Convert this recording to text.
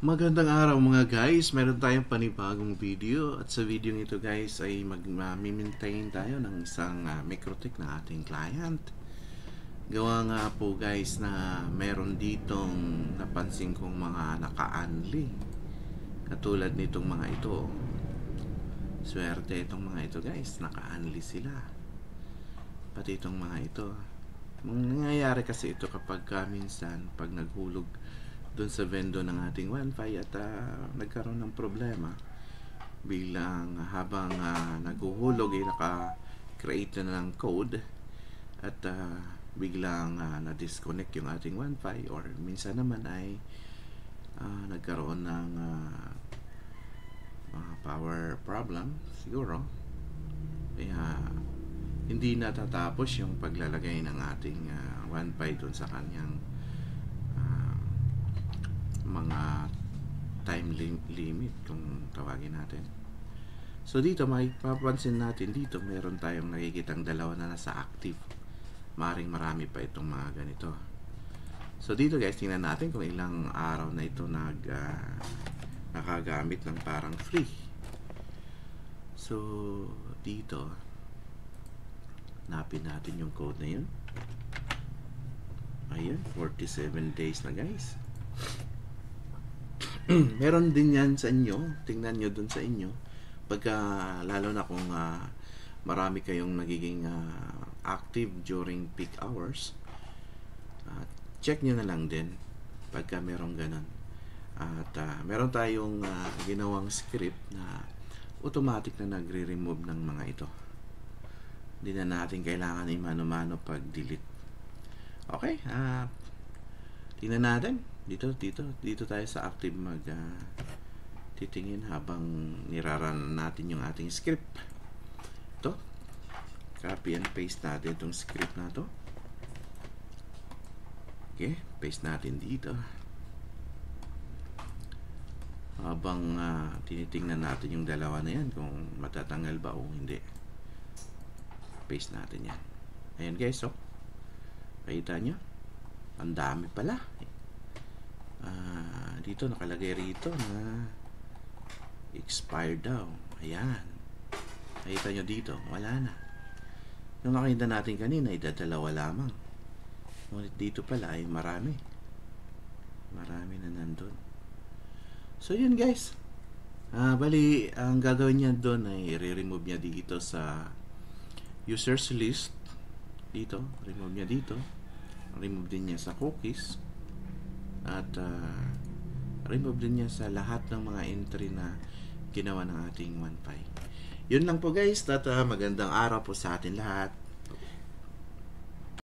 Magandang araw mga guys, meron tayong panibagong video at sa video ito guys ay mag-maintain tayo ng isang Microtech na ating client. Gawa nga po guys na meron ditong napansin kong mga naka-unli katulad nitong mga ito. Swerte itong mga ito guys, naka-unli sila. Pati itong mga ito. Nangyayari kasi ito kapag minsan pag naghulog doon sa vendor ng ating Wi-Fi at nagkaroon ng problema bilang habang naghuhulog ay naka-create na ng code at biglang na-disconnect yung ating Wi-Fi or minsan naman ay nagkaroon ng power problem siguro, kaya hindi natatapos yung paglalagay ng ating Wi-Fi doon sa kanyang mga time limit kung tawagin natin. So dito mapapansin natin dito meron tayong nakikitang dalawa na nasa active. Maring marami pa itong mga ganito. So dito guys, tingnan natin kung ilang araw na ito nakagamit ng parang free. So dito napin natin yung code na yun. Ayan, 47 days na guys. Meron din yan sa inyo. Tingnan nyo dun sa inyo. Pagka lalo na kung marami kayong nagiging active during peak hours, check nyo na lang din pagka merong ganun. At meron tayong ginawang script na automatic na nagre-remove ng mga ito. Hindi na natin kailangan i-mano-mano pag-delete. Okay, tingnan natin. Dito tayo sa active titingin habang niraran natin yung ating script. Ito, copy and paste natin itong script na to. Okay, paste natin dito habang tinitingnan natin yung dalawa na yan kung matatanggal ba o hindi. Paste natin yan. Ayan guys, oh, kita nyo ang dami pala. Dito nakalagay rito na expired daw. Ayan, nakita nyo dito, wala na. Yung nakita natin kanina ay dalawa lamang, ngunit dito pala ay marami na nandun. So yun guys, bali ang gagawin niya doon ay i-remove niya dito sa users list. Dito, remove niya dito, remove din niya sa cookies, at remove din niya sa lahat ng mga entry na ginawa ng ating Wi-Fi. Yun lang po guys, at magandang araw po sa atin lahat.